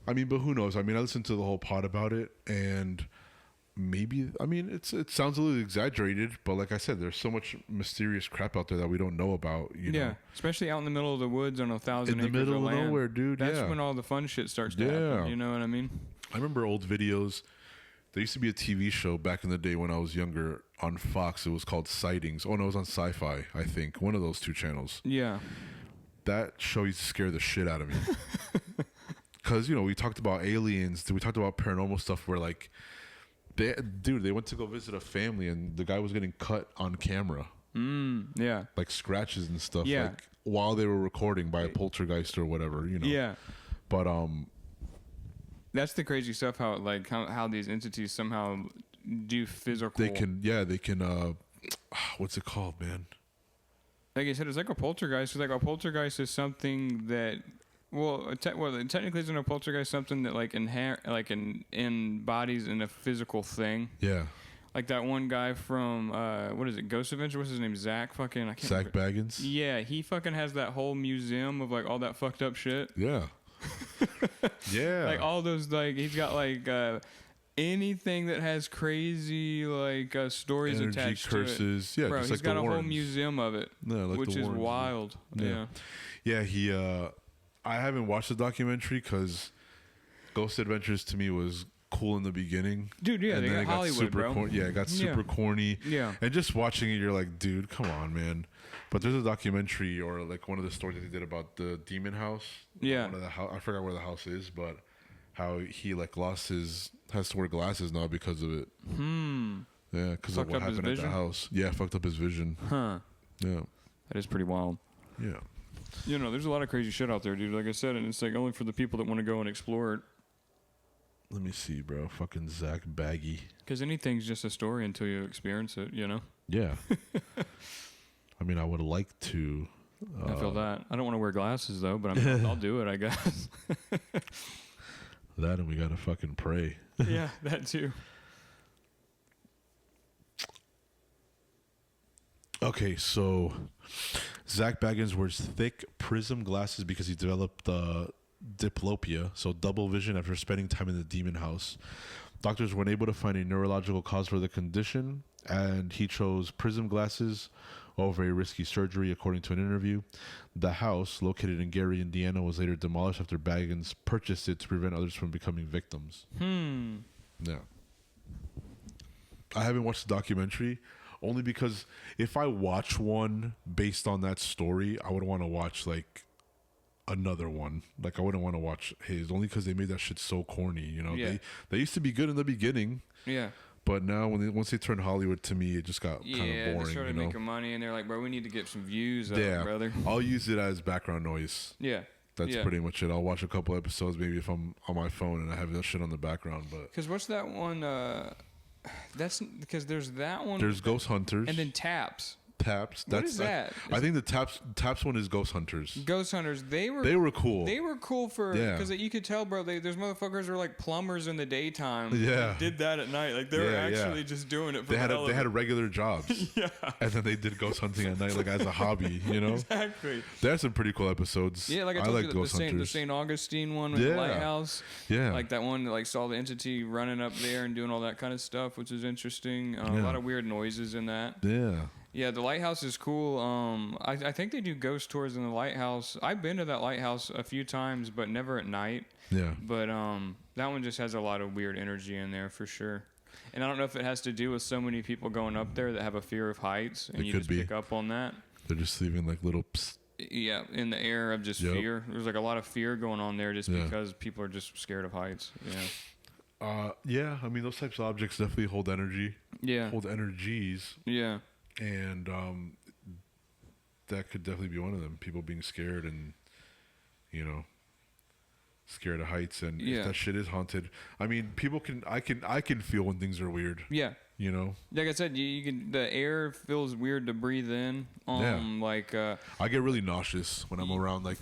who knows? I listened to the whole pod about it, and maybe, I mean, it sounds a little exaggerated, but like I said, there's so much mysterious crap out there that we don't know about. You know, especially out in the middle of the woods on 1,000 acres in the middle of land. nowhere, dude. That's when all the fun shit starts to happen. You know what I mean? I remember old videos. There used to be a TV show back in the day when I was younger on Fox. It was called Sightings. Oh no, it was on Sci-Fi, I think. One of those two channels. Yeah. That show used to scare the shit out of me. Because, you know, we talked about aliens. We talked about paranormal stuff where, like, they went to go visit a family and the guy was getting cut on camera. Yeah. Like scratches and stuff. Yeah. Like, while they were recording by a poltergeist or whatever, you know. Yeah. But, that's the crazy stuff, how these entities somehow do physical. they can, what's it called, man? Like I said, it's like a poltergeist. Like a poltergeist is something that, technically isn't a poltergeist something that like embodies in a physical thing. Yeah. Like that one guy from what is it, Ghost Adventure? What's his name? Zach Zach Baggins. Yeah, he fucking has that whole museum of like all that fucked up shit. Yeah. Yeah. Like all those, like he's got like anything that has crazy like stories energy, attached curses. to it. Yeah, bro, just he's like got the a whole Warrens. museum of it, Like which the is Warrens. wild. Yeah. Yeah, he I haven't watched the documentary because Ghost Adventures to me was cool in the beginning. Dude, yeah, and they then got Hollywood, super bro. it got super corny. Yeah. And just watching it, you're like, dude, come on, man. But there's a documentary or like one of the stories that they did about the demon house. Yeah. One of the I forgot where the house is, but how he like has to wear glasses now because of it. Yeah, because of what happened at the house. Yeah, fucked up his vision. Huh. Yeah. That is pretty wild. Yeah. You know, there's a lot of crazy shit out there, dude. Like I said, and it's like only for the people that want to go and explore it. Let me see, bro. Fucking Zach Baggy. Because anything's just a story until you experience it, you know? Yeah. I mean, I would like to. I feel that. I don't want to wear glasses, though, but I mean, I'll do it, I guess. That and we gotta fucking pray. Yeah, that too. Okay, so Zach Baggins wears thick prism glasses because he developed diplopia, so double vision, after spending time in the demon house. Doctors weren't able to find a neurological cause for the condition, and he chose prism glasses over a risky surgery, according to an interview. The house, located in Gary, Indiana, was later demolished after Baggins purchased it to prevent others from becoming victims. Yeah. I haven't watched the documentary, only because if I watch one based on that story, I would want to watch like another one. Like I wouldn't want to watch his, only because they made that shit so corny. You know, they used to be good in the beginning. Yeah. But now, once they turned Hollywood, to me, it just got kind of boring. Yeah, they started making money, and they're like, bro, we need to get some views up, brother. I'll use it as background noise. Yeah. That's pretty much it. I'll watch a couple episodes, maybe if I'm on my phone and I have that shit on the background. But because what's that one? That's because there's that one. There's Ghost Hunters. And then Taps. Taps. What is that? I think the Taps one is Ghost Hunters. Ghost Hunters. They were cool. They were cool because you could tell, bro. There's motherfuckers who are like plumbers in the daytime. Yeah. Did that at night. Like they were actually just doing it. For they had regular jobs. Yeah. And then they did ghost hunting at night, like as a hobby. You know. Exactly. There's some pretty cool episodes. Yeah, like I told you, the St. Augustine one with the lighthouse. Yeah. Like that one that like saw the entity running up there and doing all that kind of stuff, which is interesting. A lot of weird noises in that. Yeah. Yeah, the lighthouse is cool. I think they do ghost tours in the lighthouse. I've been to that lighthouse a few times, but never at night. Yeah. But that one just has a lot of weird energy in there for sure. And I don't know if it has to do with so many people going up there that have a fear of heights, and you just pick up on that. They're just leaving like little psst. Yeah, in the air of just fear. There's like a lot of fear going on there just because people are just scared of heights. Yeah. Yeah, I mean those types of objects definitely hold energy. Yeah. Hold energies. Yeah. And that could definitely be one of them. People being scared and, you know, scared of heights. And if that shit is haunted, I mean, I can feel when things are weird. Yeah. You know, like I said, you can. The air feels weird to breathe in. Like I get really nauseous when I'm around like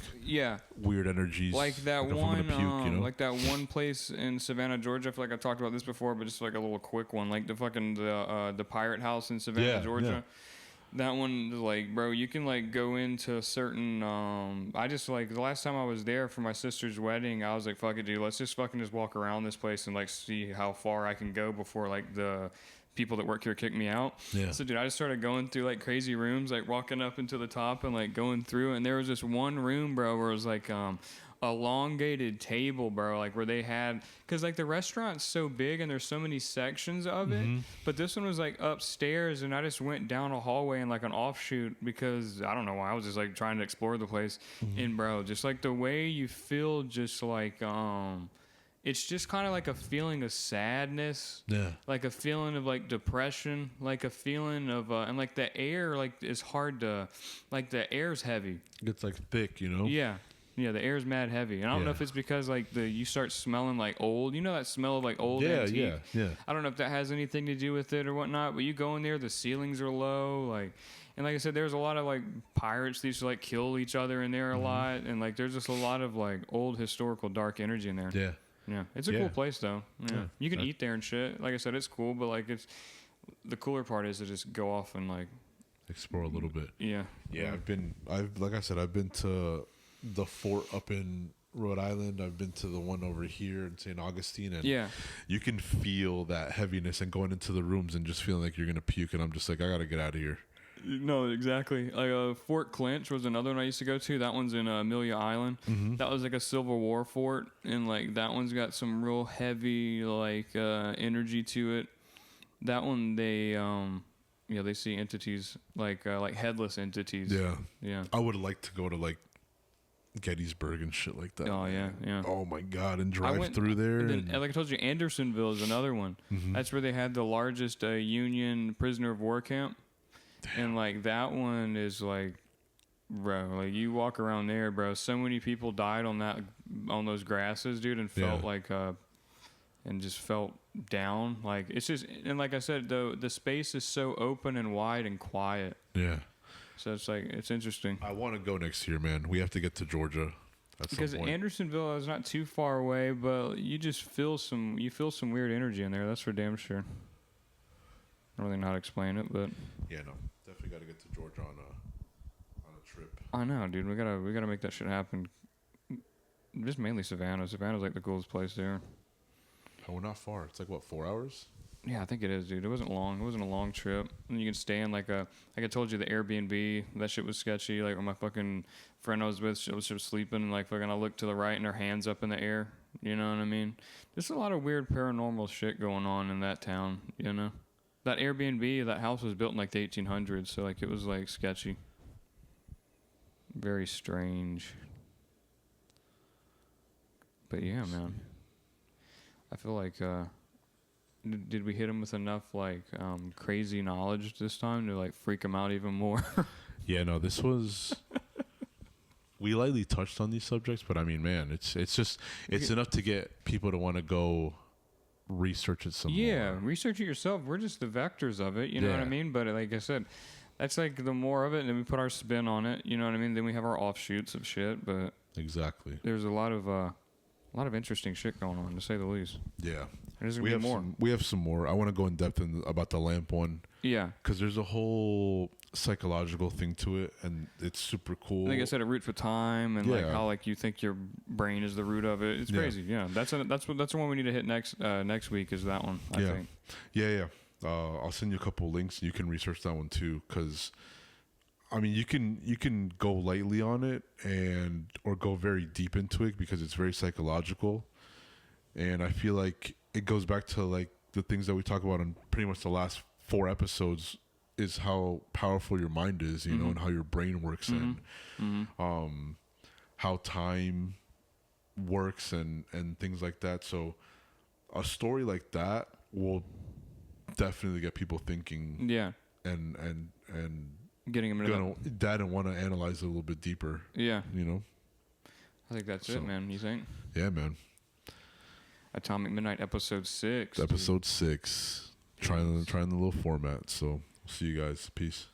weird energies. Like that one, puke, you know? like that one place in Savannah, Georgia. I feel like I talked about this before, but just like a little quick one, like the pirate house in Savannah, Georgia. That one, like, bro, you can like go into certain. I just like the last time I was there for my sister's wedding, I was like, fuck it, dude, let's just fucking just walk around this place and like see how far I can go before like the people that work here kick me out. Yeah. So, dude, I just started going through like crazy rooms, like walking up into the top and like going through, and there was this one room, bro, where it was like elongated table, bro, like where they had, because like the restaurant's so big and there's so many sections of it, but this one was like upstairs, and I just went down a hallway in like an offshoot because I don't know why, I was just like trying to explore the place. And bro, just like the way you feel, just like it's just kind of like a feeling of sadness, like a feeling of like depression, like a feeling of and like the air like is hard to, like the air's heavy, It's like thick, you know. yeah, the air's mad heavy. And I don't know if it's because like you start smelling like old. You know that smell of like old antique? Yeah. I don't know if that has anything to do with it or whatnot, but you go in there, the ceilings are low, like, and like I said, there's a lot of like pirates that used to like kill each other in there a lot, and like there's just a lot of like old historical dark energy in there. Yeah, it's a cool place though. Yeah, you can eat there and shit. Like I said, it's cool, but like it's the cooler part is to just go off and like explore a little bit. Yeah. I've like I said, I've been to the fort up in Rhode Island. I've been to the one over here in St. Augustine, and you can feel that heaviness and going into the rooms and just feeling like you're gonna puke. And I'm just like, I gotta get out of here. No, exactly. Like Fort Clinch was another one I used to go to. That one's in Amelia Island. That was like a Civil War fort, and like that one's got some real heavy like energy to it. That one they they see entities like headless entities. Yeah. I would like to go to like Gettysburg and shit like that. Oh yeah. Oh my god, and drive through there. And then, like I told you, Andersonville is another one. That's where they had the largest Union prisoner of war camp. Damn. And like that one is like, bro, like you walk around there, bro. So many people died on those grasses, dude, and felt like and just felt down. Like it's just, and like I said, though, the space is so open and wide and quiet. Yeah. So it's like, it's interesting. I want to go next year, man. We have to get to Georgia at some point. Because Andersonville is not too far away, but you just feel some weird energy in there. That's for damn sure. I don't really know how to explain it, but yeah, no, definitely got to get to Georgia on a trip. I know, dude. We gotta make that shit happen. Just mainly Savannah. Savannah's like the coolest place there. Oh, we're not far. It's like what, 4 hours? Yeah, I think it is, dude. It wasn't long. It wasn't a long trip. And you can stay in like I told you, the Airbnb. That shit was sketchy. Like when my fucking friend I was with, she was sleeping, and like fucking I looked to the right and her hands up in the air. You know what I mean? There's a lot of weird paranormal shit going on in that town. You know, that Airbnb, that house was built in like the 1800s, so like it was like sketchy. Very strange. But yeah, man. I feel like. Did we hit him with enough like crazy knowledge this time to like freak him out even more? Yeah, no, this was. We lightly touched on these subjects, but I mean, man, it's enough to get people to want to go research it some more. Yeah, research it yourself. We're just the vectors of it, you know what I mean? But like I said, that's like the more of it, and then we put our spin on it, you know what I mean? Then we have our offshoots of shit, but exactly. There's a lot of interesting shit going on, to say the least. Yeah. There's gonna be more. We have some more. I want to go in depth about the lamp one. Yeah. Because there's a whole psychological thing to it, and it's super cool. Like I said, it roots with time, and like how like you think your brain is the root of it. It's crazy. Yeah. That's the one we need to hit next week is that one. I think. Yeah. I'll send you a couple links, and you can research that one too. Because I mean, you can go lightly on it or go very deep into it because it's very psychological, and I feel like it goes back to like the things that we talk about in pretty much the last 4 episodes is how powerful your mind is, you know, and how your brain works and how time works and things like that. So a story like that will definitely get people thinking. Yeah. And getting them into that and want to analyze it a little bit deeper. Yeah. You know? I think that's it, man. You think? Yeah, man. Atomic Midnight episode 6. Episode 6. Trying the little format. So see you guys. Peace.